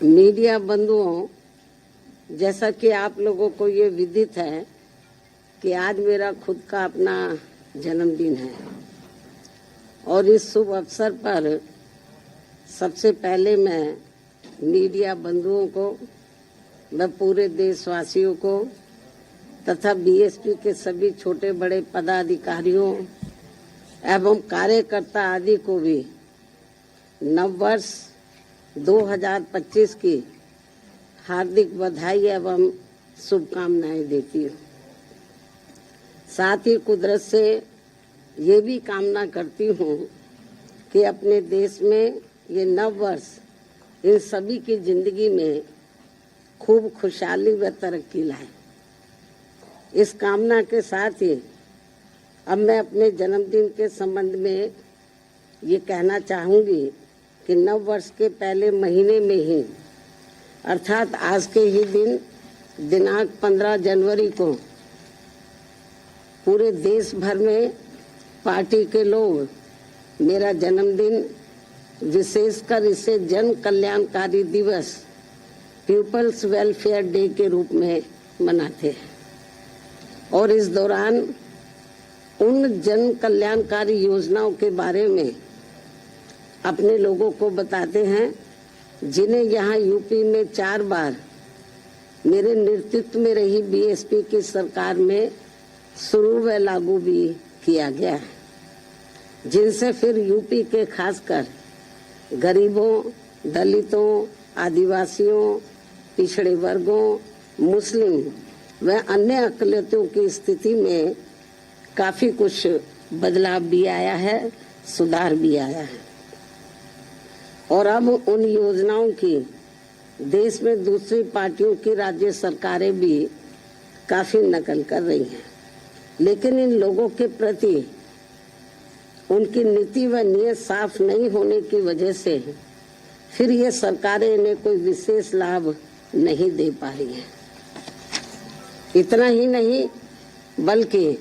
Media बंधुओं, जैसा कि आप लोगों को ये विदित है कि आज मेरा खुद का अपना जन्मदिन है और इस शुभ अवसर पर सबसे पहले मैं मीडिया बंधुओं को, व पूरे देशवासियों को तथा बीएसपी के सभी छोटे बड़े पदाधिकारियों एवं कार्यकर्ता आदि को भी नववर्ष 2025 की हार्दिक बधाई एवं शुभकामनाएं देती हूँ। साथ ही कुदरत से ये भी कामना करती हूँ कि अपने देश में ये नव वर्ष इन सभी की जिंदगी में खूब खुशहाली व तरक्की लाए। इस कामना के साथ ही अब मैं अपने जन्मदिन के संबंध में ये कहना चाहूँगी कि नव वर्ष के पहले महीने में ही अर्थात आज के ही दिन दिनांक 15 जनवरी को पूरे देश भर में पार्टी के लोग मेरा जन्मदिन, विशेषकर इसे जन कल्याणकारी दिवस पीपल्स वेलफेयर डे के रूप में मनाते हैं और इस दौरान उन जन कल्याणकारी योजनाओं के बारे में अपने लोगों को बताते हैं जिन्हें यहाँ यूपी में 4 बार मेरे नेतृत्व में रही बीएसपी की सरकार में शुरू व लागू भी किया गया है, जिनसे फिर यूपी के खासकर गरीबों, दलितों, आदिवासियों, पिछड़े वर्गों, मुस्लिम व अन्य अकलियतों की स्थिति में काफी कुछ बदलाव भी आया है, सुधार भी आया है और अब उन योजनाओं की देश में दूसरी पार्टियों की राज्य सरकारें भी काफी नकल कर रही हैं, लेकिन इन लोगों के प्रति उनकी नीति व नीयत साफ नहीं होने की वजह से फिर ये सरकारें इन्हें कोई विशेष लाभ नहीं दे पा रही हैं। इतना ही नहीं बल्कि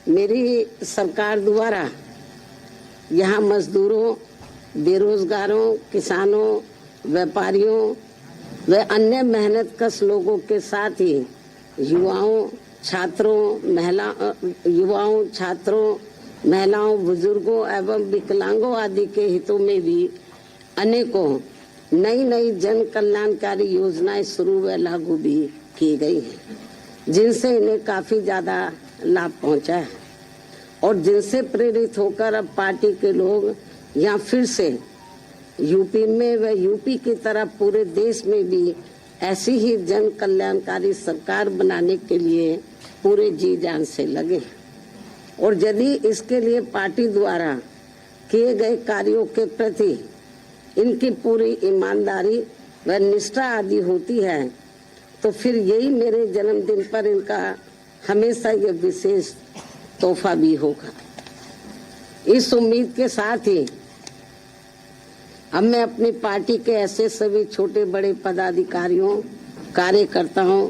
मेरी सरकार द्वारा यहाँ मजदूरों, बेरोजगारों, किसानों, व्यापारियों व अन्य मेहनतकश लोगों के साथ ही युवाओं, छात्रों, महिलाओं, बुजुर्गों एवं विकलांगों आदि के हितों में भी अनेकों नई नई जन कल्याणकारी योजनाएं शुरू व लागू भी की गई हैं, जिनसे इन्हें काफी ज्यादा लाभ पहुंचा है और जिनसे प्रेरित होकर अब पार्टी के लोग यहाँ फिर से यूपी में व यूपी की तरह पूरे देश में भी ऐसी ही जन कल्याणकारी सरकार बनाने के लिए पूरे जी जान से लगे और यदि इसके लिए पार्टी द्वारा किए गए कार्यों के प्रति इनकी पूरी ईमानदारी व निष्ठा आदि होती है तो फिर यही मेरे जन्मदिन पर इनका हमेशा ये विशेष तोहफा भी होगा। इस उम्मीद के साथ ही अब मैं अपनी पार्टी के ऐसे सभी छोटे बड़े पदाधिकारियों, कार्यकर्ताओं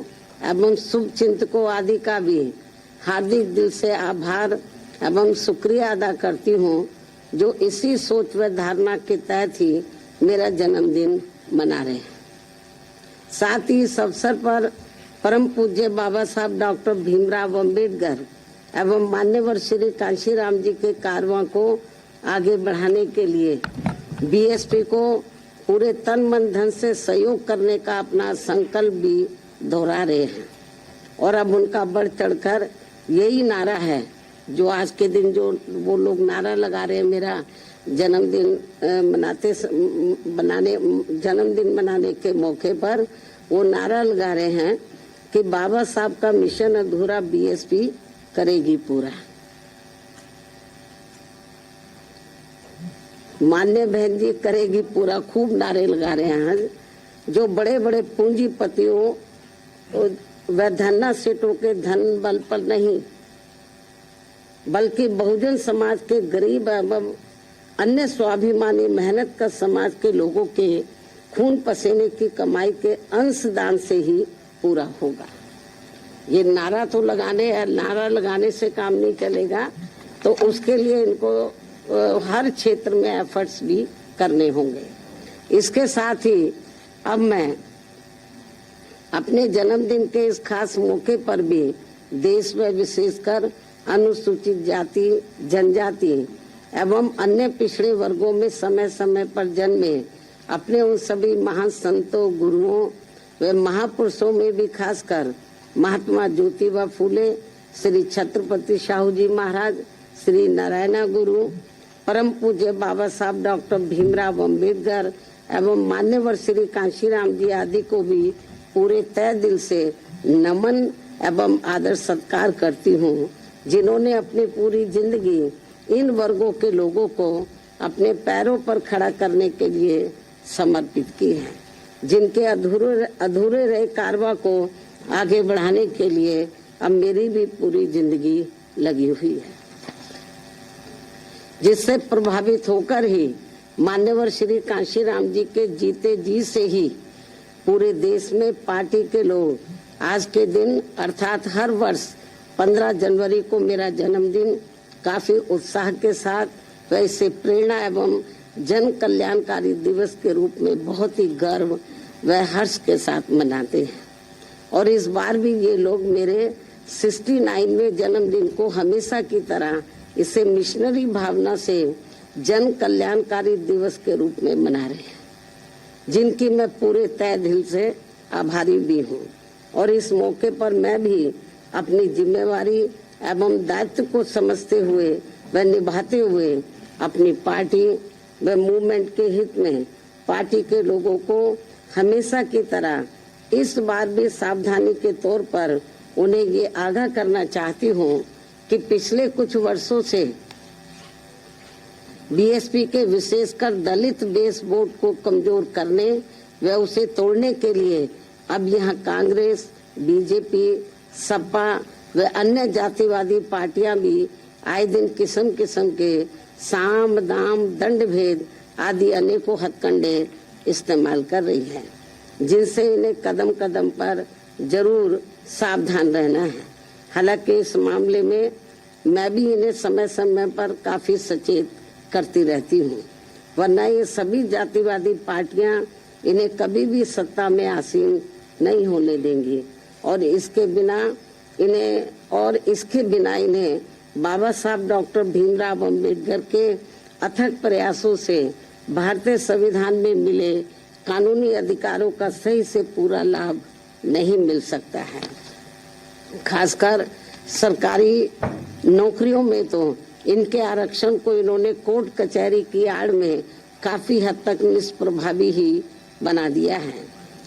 एवं शुभचिंतकों आदि का भी हार्दिक दिल से आभार एवं शुक्रिया अदा करती हूँ, जो इसी सोच व धारणा के तहत ही मेरा जन्मदिन मना रहे हैं। साथ ही इस अवसर पर परम पूज्य बाबा साहब डॉक्टर भीमराव अम्बेडकर एवं मान्यवर श्री कांशीराम जी के कारवां को आगे बढ़ाने के लिए बीएसपी को पूरे तन मन धन से सहयोग करने का अपना संकल्प भी दोहरा रहे हैं और अब उनका बढ़ चढ़कर यही नारा है जो आज के दिन जो वो लोग नारा लगा रहे हैं मेरा जन्मदिन मनाने के मौके पर वो नारा लगा रहे हैं कि बाबा साहब का मिशन अधूरा बीएसपी करेगी पूरा। मान्य बहन जी करेगी पूरा, खूब नारे लगा रहे हैं जो बड़े बड़े पूंजीपतियों व धन्ना सेठों के धन बल पर नहीं बल्कि बहुजन समाज के गरीब एवं अन्य स्वाभिमानी मेहनत का समाज के लोगों के खून पसीने की कमाई के अंशदान से ही पूरा होगा। ये नारा लगाने से काम नहीं चलेगा, तो उसके लिए इनको हर क्षेत्र में एफर्ट्स भी करने होंगे। इसके साथ ही अब मैं अपने जन्मदिन के इस खास मौके पर भी देश में विशेषकर अनुसूचित जाति, जनजाति एवं अन्य पिछड़े वर्गों में समय समय पर जन्मे अपने उन सभी महान संतों, गुरुओं व महापुरुषों में भी खासकर महात्मा ज्योतिबा फूले, श्री छत्रपति शाहू जी महाराज, श्री नारायण गुरु, परम पूज्य बाबा साहब डॉक्टर भीमराव अम्बेडकर एवं मान्यवर श्री कांशीराम जी आदि को भी पूरे तय दिल से नमन एवं आदर सत्कार करती हूँ, जिन्होंने अपनी पूरी जिंदगी इन वर्गों के लोगों को अपने पैरों पर खड़ा करने के लिए समर्पित की है, जिनके अधूरे रहे कारवां को आगे बढ़ाने के लिए अब मेरी भी पूरी जिंदगी लगी हुई है, जिससे प्रभावित होकर ही मान्यवर श्री कांशीराम जी के जीते जी से ही पूरे देश में पार्टी के लोग आज के दिन अर्थात हर वर्ष 15 जनवरी को मेरा जन्मदिन काफी उत्साह के साथ वैसे प्रेरणा एवं जन कल्याणकारी दिवस के रूप में बहुत ही गर्व व हर्ष के साथ मनाते हैं। और इस बार भी ये लोग मेरे 69वें जन्मदिन को हमेशा की तरह इसे मिशनरी भावना से जन कल्याणकारी दिवस के रूप में मना रहे हैं, जिनकी मैं पूरे तय दिल से आभारी भी हूँ। और इस मौके पर मैं भी अपनी जिम्मेवारी एवं दायित्व को समझते हुए व निभाते हुए अपनी पार्टी व मूवमेंट के हित में पार्टी के लोगों को हमेशा की तरह इस बार भी सावधानी के तौर पर उन्हें ये आगाह करना चाहती हूँ कि पिछले कुछ वर्षों से बीएसपी के विशेषकर दलित बेस वोट को कमजोर करने व उसे तोड़ने के लिए अब यहाँ कांग्रेस, बीजेपी, सपा व अन्य जातिवादी पार्टियां भी आए दिन किस्म किस्म के साम दाम दंड भेद आदि अनेकों हथकंडे इस्तेमाल कर रही है, जिनसे इन्हें कदम कदम पर जरूर सावधान रहना है। हालांकि इस मामले में मैं भी इन्हें समय समय पर काफी सचेत करती रहती हूँ, वरना ये सभी जातिवादी पार्टियां इन्हें कभी भी सत्ता में आसीन नहीं होने देंगी और इसके बिना इन्हें बाबा साहब डॉक्टर भीमराव अम्बेडकर के अथक प्रयासों से भारतीय संविधान में मिले कानूनी अधिकारों का सही से पूरा लाभ नहीं मिल सकता है। खासकर सरकारी नौकरियों में तो इनके आरक्षण को इन्होंने कोर्ट कचहरी की आड़ में काफी हद तक निष्प्रभावी ही बना दिया है।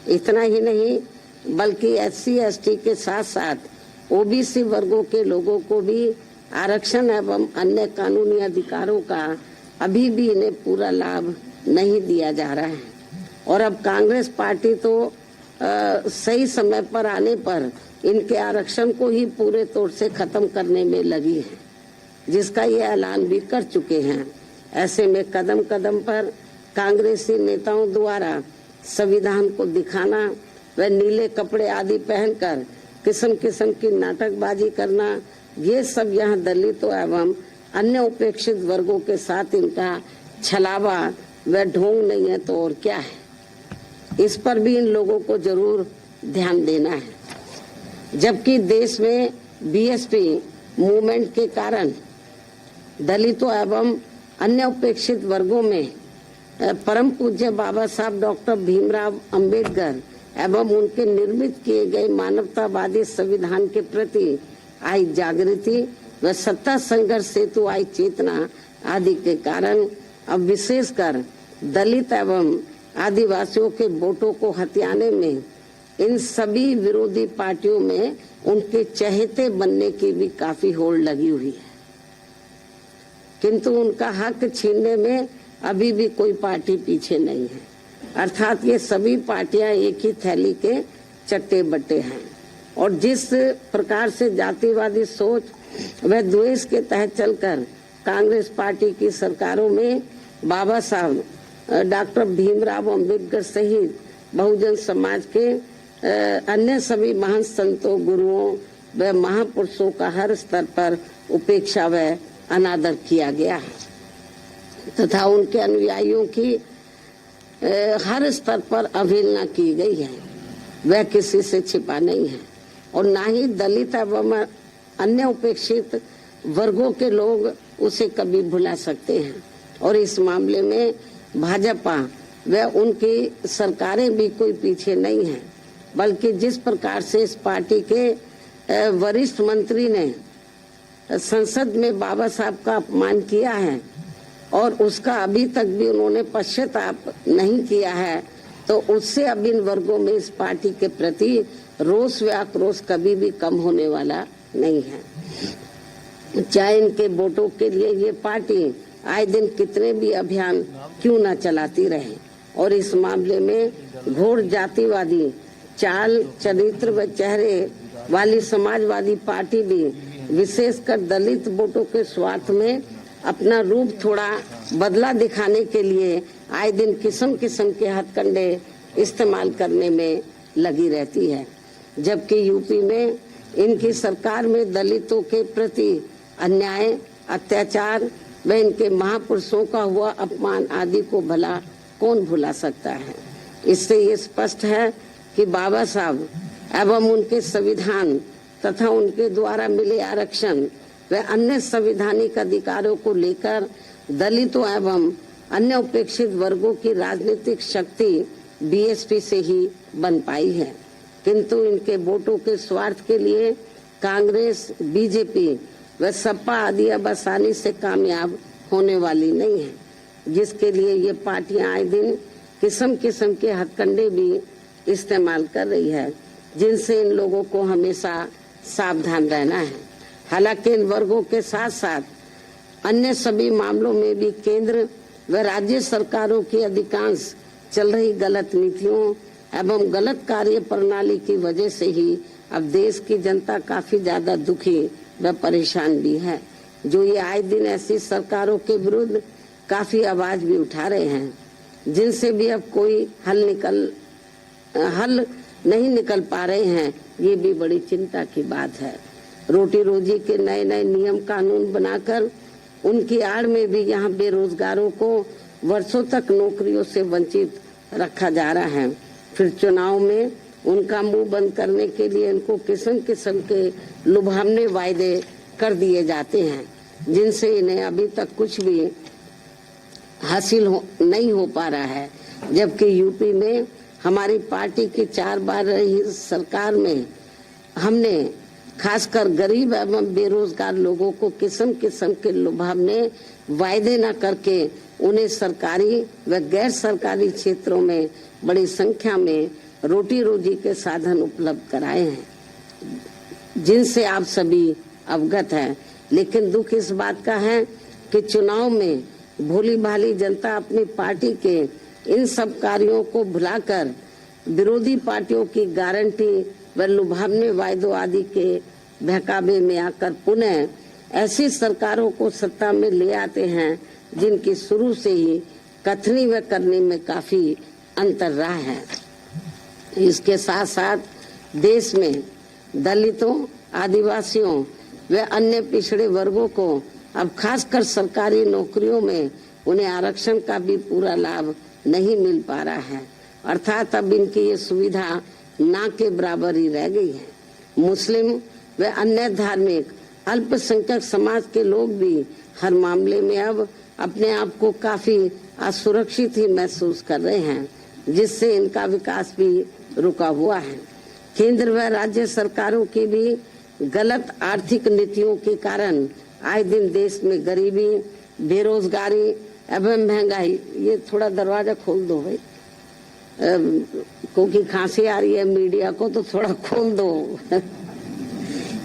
इतना ही नहीं बल्कि एससी एसटी के साथ साथ ओबीसी वर्गों के लोगों को भी आरक्षण एवं अन्य कानूनी अधिकारों का अभी भी इन्हें पूरा लाभ नहीं दिया जा रहा है। और अब कांग्रेस पार्टी तो सही समय पर आने पर इनके आरक्षण को ही पूरे तौर से खत्म करने में लगी है, जिसका ये ऐलान भी कर चुके हैं। ऐसे में कदम कदम पर कांग्रेसी नेताओं द्वारा संविधान को दिखाना व नीले कपड़े आदि पहनकर किस्म किस्म की नाटकबाजी करना, ये सब यहाँ दलितों एवं अन्य उपेक्षित वर्गों के साथ इनका छलावा व ढोंग नहीं है तो और क्या है। इस पर भी इन लोगों को जरूर ध्यान देना है। जबकि देश में बीएसपी मूवमेंट के कारण दलितों एवं अन्य उपेक्षित वर्गों में परम पूज्य बाबा साहब डॉक्टर भीमराव अंबेडकर एवं उनके निर्मित किए गए मानवतावादी संविधान के प्रति आई जागृति व सत्ता संघर्ष हेतु आई चेतना आदि के कारण अब विशेषकर दलित एवं आदिवासियों के वोटों को हथियाने में इन सभी विरोधी पार्टियों में उनके चहेते बनने की भी काफी होड़ लगी हुई है, किंतु उनका हक छीनने में अभी भी कोई पार्टी पीछे नहीं है। अर्थात ये सभी पार्टियां एक ही थैली के चट्टे बट्टे हैं और जिस प्रकार से जातिवादी सोच व द्वेष के तहत चलकर कांग्रेस पार्टी की सरकारों में बाबा साहब डॉक्टर भीमराव अम्बेडकर सहित बहुजन समाज के अन्य सभी महान संतों, गुरुओं व महापुरुषों का हर स्तर पर उपेक्षा व अनादर किया गया है तथा उनके अनुयायियों की हर स्तर पर अवहेलना की गई है, वह किसी से छिपा नहीं है और ना ही दलित एवं अन्य उपेक्षित वर्गों के लोग उसे कभी भुला सकते हैं। और इस मामले में भाजपा व उनकी सरकारें भी कोई पीछे नहीं है, बल्कि जिस प्रकार से इस पार्टी के वरिष्ठ मंत्री ने संसद में बाबा साहब का अपमान किया है और उसका अभी तक भी उन्होंने पश्चाताप नहीं किया है, तो उससे अब इन वर्गों में इस पार्टी के प्रति रोष व आक्रोश कभी भी कम होने वाला नहीं है। चाहे इनके वोटों के लिए ये पार्टी आए दिन कितने भी अभियान क्यों न चलाती रहे और इस मामले में घोर जातिवादी चाल चरित्र व चेहरे वाली समाजवादी पार्टी भी विशेषकर दलित वोटों के स्वार्थ में अपना रूप थोड़ा बदला दिखाने के लिए आए दिन किस्म किस्म के हथकंडे इस्तेमाल करने में लगी रहती है। जबकि यूपी में इनकी सरकार में दलितों के प्रति अन्याय, अत्याचार व इनके महापुरुषों का हुआ अपमान आदि को भला कौन भुला सकता है। इससे ये स्पष्ट है कि बाबा साहब एवं उनके संविधान तथा उनके द्वारा मिले आरक्षण व अन्य संवैधानिक अधिकारों को लेकर दलितों एवं अन्य उपेक्षित वर्गों की राजनीतिक शक्ति बीएसपी से ही बन पाई है, किंतु इनके वोटों के स्वार्थ के लिए कांग्रेस, बीजेपी व सपा आदि अब आसानी से कामयाब होने वाली नहीं है, जिसके लिए ये पार्टियां आए दिन किस्म किस्म के हथकंडे भी इस्तेमाल कर रही है, जिनसे इन लोगों को हमेशा सावधान रहना है। हालांकि इन वर्गों के साथ साथ अन्य सभी मामलों में भी केंद्र व राज्य सरकारों की अधिकांश चल रही गलत नीतियों एवं गलत कार्य प्रणाली की वजह से ही अब देश की जनता काफी ज्यादा दुखी व परेशान भी है, जो ये आए दिन ऐसी सरकारों के विरुद्ध काफी आवाज भी उठा रहे हैं, जिनसे भी अब कोई हल नहीं निकल पा रहे हैं। ये भी बड़ी चिंता की बात है। रोटी रोजी के नए नए नियम कानून बनाकर उनकी आड़ में भी यहाँ बेरोजगारों को वर्षों तक नौकरियों से वंचित रखा जा रहा है। फिर चुनाव में उनका मुंह बंद करने के लिए इनको किस्म किस्म के लुभावने वायदे कर दिए जाते हैं, जिनसे इन्हें अभी तक कुछ भी हासिल नहीं हो पा रहा है। जबकि यूपी में हमारी पार्टी की 4 बार रही सरकार में हमने खासकर गरीब एवं बेरोजगार लोगों को किस्म किस्म के लुभावने वायदे न करके उन्हें सरकारी व गैर सरकारी क्षेत्रों में बड़ी संख्या में रोटी रोजी के साधन उपलब्ध कराए हैं, जिनसे आप सभी अवगत हैं। लेकिन दुख इस बात का है कि चुनाव में भोली भाली जनता अपनी पार्टी के इन सब कार्यों को भुलाकर विरोधी पार्टियों की गारंटी व लुभावने वायदों आदि के बहकावे में आकर पुनः ऐसी सरकारों को सत्ता में ले आते हैं, जिनकी शुरू से ही कथनी व करनी में काफी अंतर रहा है। इसके साथ साथ देश में दलितों, आदिवासियों व अन्य पिछड़े वर्गों को अब खासकर सरकारी नौकरियों में उन्हें आरक्षण का भी पूरा लाभ नहीं मिल पा रहा है, अर्थात अब इनकी ये सुविधा ना के बराबर ही रह गई है। मुस्लिम व अन्य धार्मिक अल्पसंख्यक समाज के लोग भी हर मामले में अब अपने आप को काफी असुरक्षित ही महसूस कर रहे हैं, जिससे इनका विकास भी रुका हुआ है। केंद्र व राज्य सरकारों की भी गलत आर्थिक नीतियों के कारण आए दिन देश में गरीबी, बेरोजगारी एवं महंगाई। ये थोड़ा दरवाजा खोल दो भाई, क्योंकि खांसी आ रही है मीडिया को, तो थोड़ा खोल दो।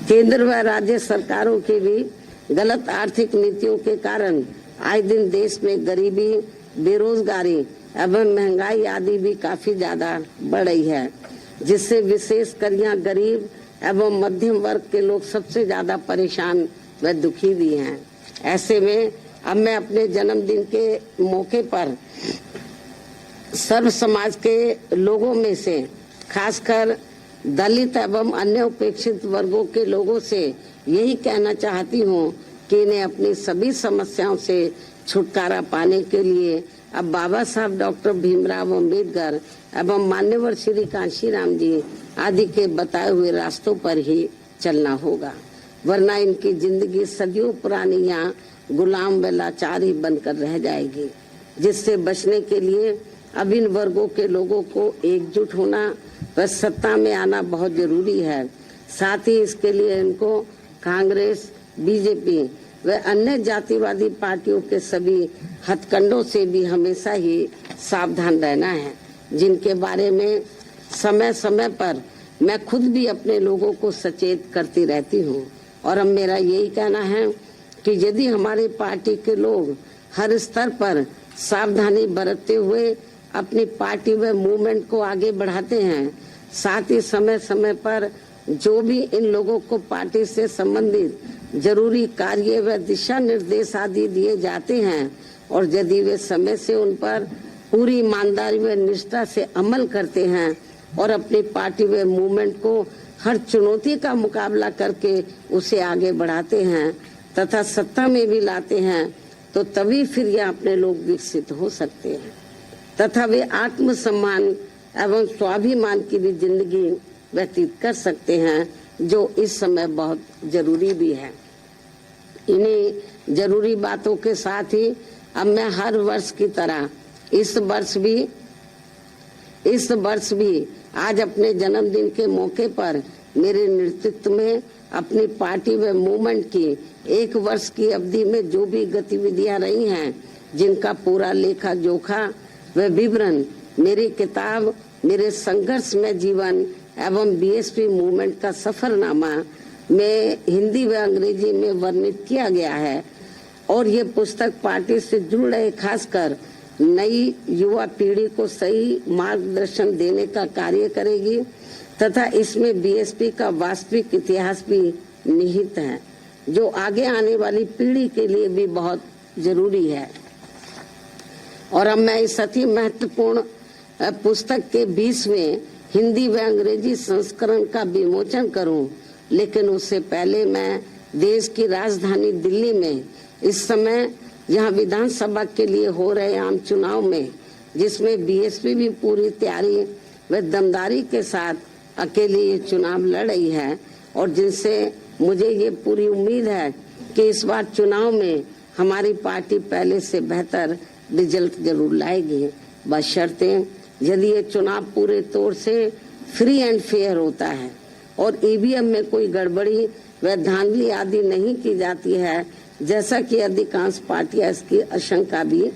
केंद्र व राज्य सरकारों की भी गलत आर्थिक नीतियों के कारण आए दिन देश में गरीबी, बेरोजगारी एवं महंगाई आदि भी काफी ज्यादा बढ़ रही है, जिससे विशेषकर यहाँ गरीब एवं मध्यम वर्ग के लोग सबसे ज्यादा परेशान व दुखी भी हैं। ऐसे में अब मैं अपने जन्मदिन के मौके पर सर्व समाज के लोगों में से खासकर दलित एवं अन्य उपेक्षित वर्गों के लोगों से यही कहना चाहती हूँ कि इन्हें अपनी सभी समस्याओं से छुटकारा पाने के लिए अब बाबा साहब डॉक्टर भीमराव अंबेडकर एवं मान्यवर श्री कांशीराम जी आदि के बताए हुए रास्तों पर ही चलना होगा, वरना इनकी जिंदगी सदियों पुरानी यहाँ गुलाम व लाचारी बनकर रह जाएगी। जिससे बचने के लिए अब इन वर्गों के लोगों को एकजुट होना व सत्ता में आना बहुत जरूरी है। साथ ही इसके लिए इनको कांग्रेस, बीजेपी व अन्य जातिवादी पार्टियों के सभी हथकंडों से भी हमेशा ही सावधान रहना है, जिनके बारे में समय समय पर मैं खुद भी अपने लोगों को सचेत करती रहती हूँ। और अब मेरा यही कहना है कि यदि हमारी पार्टी के लोग हर स्तर पर सावधानी बरतते हुए अपनी पार्टी व मूवमेंट को आगे बढ़ाते हैं, साथ ही समय समय पर जो भी इन लोगों को पार्टी से संबंधित जरूरी कार्य व दिशा निर्देश आदि दिए जाते हैं और यदि वे समय से उन पर पूरी ईमानदारी व निष्ठा से अमल करते हैं और अपनी पार्टी व मूवमेंट को हर चुनौती का मुकाबला करके उसे आगे बढ़ाते हैं तथा सत्ता में भी लाते हैं, तो तभी फिर यह अपने लोग विकसित हो सकते हैं तथा वे आत्मसम्मान एवं स्वाभिमान की भी जिंदगी व्यतीत कर सकते हैं, जो इस समय बहुत जरूरी भी है। इन्हीं जरूरी बातों के साथ ही अब मैं हर वर्ष की तरह इस वर्ष भी आज अपने जन्मदिन के मौके पर मेरे नेतृत्व में अपनी पार्टी व मूवमेंट की 1 वर्ष की अवधि में जो भी गतिविधियां रही हैं, जिनका पूरा लेखा जोखा व विवरण मेरी किताब मेरे संघर्षमय जीवन एवं बीएसपी मूवमेंट का सफरनामा में हिंदी व अंग्रेजी में वर्णित किया गया है। और ये पुस्तक पार्टी से जुड़ रहे खासकर नई युवा पीढ़ी को सही मार्गदर्शन देने का कार्य करेगी तथा इसमें बीएसपी का वास्तविक इतिहास भी निहित है, जो आगे आने वाली पीढ़ी के लिए भी बहुत जरूरी है। और अब मैं इस अति महत्वपूर्ण पुस्तक के 20वें हिंदी व अंग्रेजी संस्करण का विमोचन करूं, लेकिन उससे पहले मैं देश की राजधानी दिल्ली में इस समय यहाँ विधानसभा के लिए हो रहे आम चुनाव में, जिसमें बीएसपी भी पूरी तैयारी व दमदारी के साथ अकेले ये चुनाव लड़ रही है और जिनसे मुझे ये पूरी उम्मीद है कि इस बार चुनाव में हमारी पार्टी पहले से बेहतर रिजल्ट जरूर लाएगी, बशर्ते यदि ये चुनाव पूरे तौर से फ्री एंड फेयर होता है और ईवीएम में कोई गड़बड़ी व धांधली आदि नहीं की जाती है, जैसा कि अधिकांश पार्टियां इसकी आशंका भी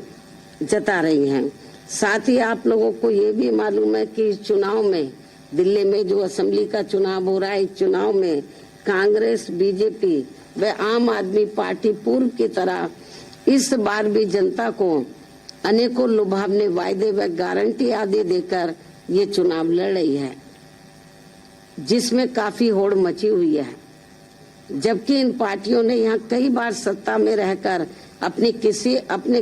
जता रही हैं। साथ ही आप लोगों को ये भी मालूम है कि इस चुनाव में दिल्ली में जो असेंबली का चुनाव हो रहा है, इस चुनाव में कांग्रेस, बीजेपी व आम आदमी पार्टी पूर्व की तरह इस बार भी जनता को अनेकों लुभावने वायदे व गारंटी आदि देकर ये चुनाव लड़ रही है, जिसमें काफी होड़ मची हुई है। जबकि इन पार्टियों ने यहाँ कई बार सत्ता में रहकर अपने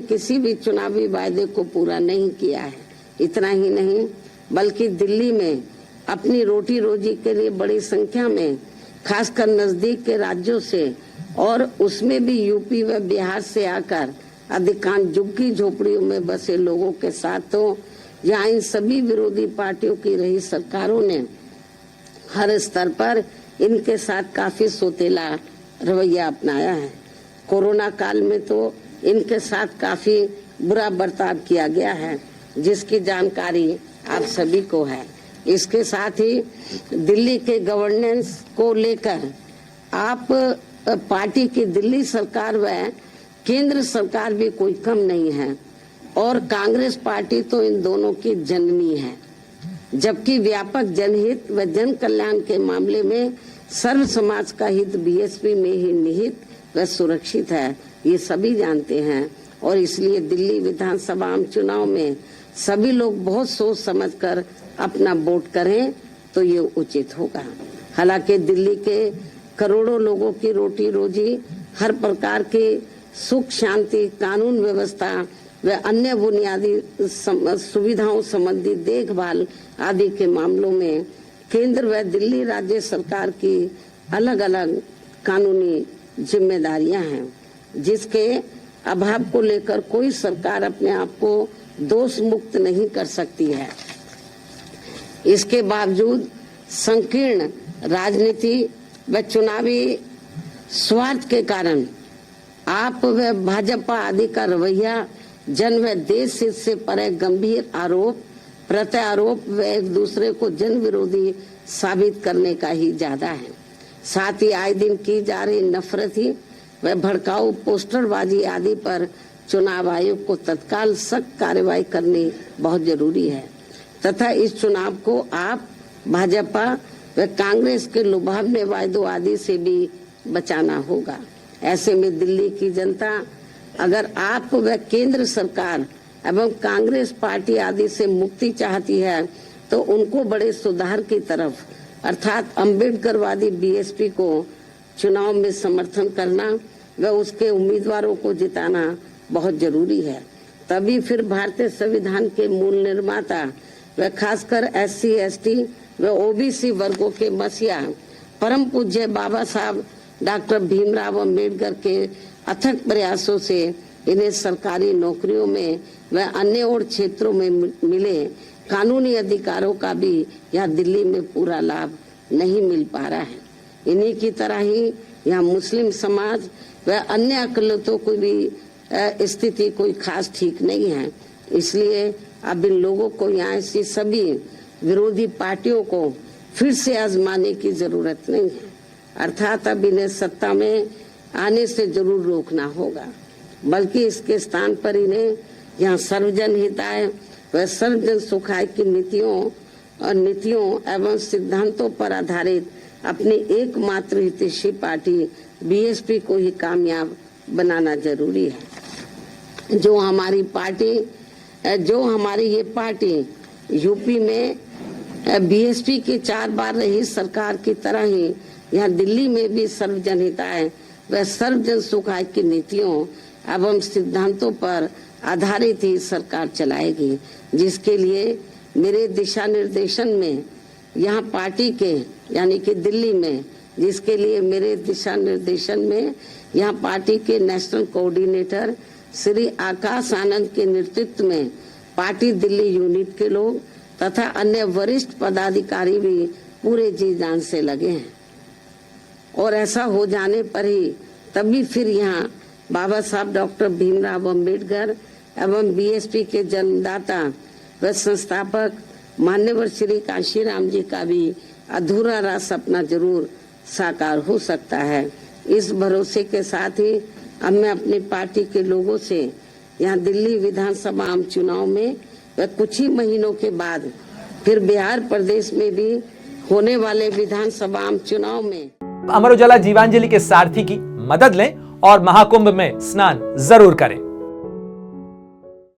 किसी भी चुनावी वायदे को पूरा नहीं किया है। इतना ही नहीं बल्कि दिल्ली में अपनी रोटी रोजी के लिए बड़ी संख्या में खासकर नजदीक के राज्यों से और उसमें भी यूपी व बिहार से आकर अधिकांश झुग्गी झोपड़ियों में बसे लोगों के साथ तो यहाँ इन सभी विरोधी पार्टियों की रही सरकारों ने हर स्तर पर इनके साथ काफी सोतेला रवैया अपनाया है। कोरोना काल में तो इनके साथ काफी बुरा बर्ताव किया गया है, जिसकी जानकारी आप सभी को है। इसके साथ ही दिल्ली के गवर्नेंस को लेकर आप पार्टी की दिल्ली सरकार व केंद्र सरकार भी कोई कम नहीं है और कांग्रेस पार्टी तो इन दोनों की जननी है, जबकि व्यापक जनहित व जन कल्याण के मामले में सर्व समाज का हित बीएसपी में ही निहित व सुरक्षित है, ये सभी जानते हैं। और इसलिए दिल्ली विधानसभा आम चुनाव में सभी लोग बहुत सोच समझकर अपना वोट करें तो ये उचित होगा। हालांकि दिल्ली के करोड़ों लोगों की रोटी रोजी, हर प्रकार की सुख शांति, कानून व्यवस्था व अन्य बुनियादी सुविधाओं संबंधी देखभाल आदि के मामलों में केंद्र व दिल्ली राज्य सरकार की अलग अलग कानूनी जिम्मेदारियां हैं, जिसके अभाव को लेकर कोई सरकार अपने आप को दोष मुक्त नहीं कर सकती है। इसके बावजूद संकीर्ण राजनीति व चुनावी स्वार्थ के कारण आप व भाजपा आदि का रवैया जन व देश हित से परे गंभीर आरोप प्रत्यारोप व एक दूसरे को जन विरोधी साबित करने का ही ज्यादा है। साथ ही आए दिन की जा रही नफरती व भड़काऊ पोस्टरबाजी आदि पर चुनाव आयोग को तत्काल सख्त कार्रवाई करनी बहुत जरूरी है तथा इस चुनाव को आप भाजपा व कांग्रेस के लुभावने वायदों आदि से भी बचाना होगा। ऐसे में दिल्ली की जनता अगर आप व केंद्र सरकार एवं कांग्रेस पार्टी आदि से मुक्ति चाहती है तो उनको बड़े सुधार की तरफ अर्थात अम्बेडकरवादी बीएसपी को चुनाव में समर्थन करना व उसके उम्मीदवारों को जिताना बहुत जरूरी है। तभी फिर भारतीय संविधान के मूल निर्माता व खासकर SC, ST व OBC वर्गों के मसीहा परम पूज्य बाबा साहब डॉक्टर भीमराव अम्बेडकर के अथक प्रयासों से इन्हें सरकारी नौकरियों में व अन्य और क्षेत्रों में मिले कानूनी अधिकारों का भी यहाँ दिल्ली में पूरा लाभ नहीं मिल पा रहा है। इन्हीं की तरह ही यहाँ मुस्लिम समाज व अन्य अकलियतों की भी स्थिति कोई खास ठीक नहीं है। इसलिए अब इन लोगों को यहाँ ऐसी सभी विरोधी पार्टियों को फिर से आजमाने की जरूरत नहीं है। अर्थात अब इन्हें सत्ता में आने से जरूर रोकना होगा, बल्कि इसके स्थान पर इन्हें यहाँ सर्वजन हिताय व सर्वजन सुखाय की नीतियों एवं सिद्धांतों पर आधारित अपनी एकमात्र हितैषी पार्टी बीएसपी को ही कामयाब बनाना जरूरी है। जो हमारी ये पार्टी यूपी में बीएसपी की 4 बार रही सरकार की तरह ही यहाँ दिल्ली में भी सर्वजन हिताय व सर्वजन सुखाय की नीतियों एवं सिद्धांतों पर आधारित ही सरकार चलाएगी, जिसके लिए मेरे दिशा निर्देशन में यहाँ पार्टी के यानी कि दिल्ली में जिसके लिए मेरे दिशा निर्देशन में यहाँ पार्टी के नेशनल कोऑर्डिनेटर श्री आकाश आनंद के नेतृत्व में पार्टी दिल्ली यूनिट के लोग तथा अन्य वरिष्ठ पदाधिकारी भी पूरे जी जान से लगे हैं। और ऐसा हो जाने पर ही तभी फिर यहाँ बाबा साहब डॉक्टर भीमराव अम्बेडकर एवं बीएसपी के जन्मदाता व संस्थापक मान्यवर श्री कांशीराम जी का भी अधूरा रहा सपना जरूर साकार हो सकता है। इस भरोसे के साथ ही अब मैं अपनी पार्टी के लोगों से यहाँ दिल्ली विधानसभा आम चुनाव में व कुछ ही महीनों के बाद फिर बिहार प्रदेश में भी होने वाले विधानसभा आम चुनाव में अमर उजाला जीवांजलि के सारथी की मदद लें और महाकुंभ में स्नान जरूर करें।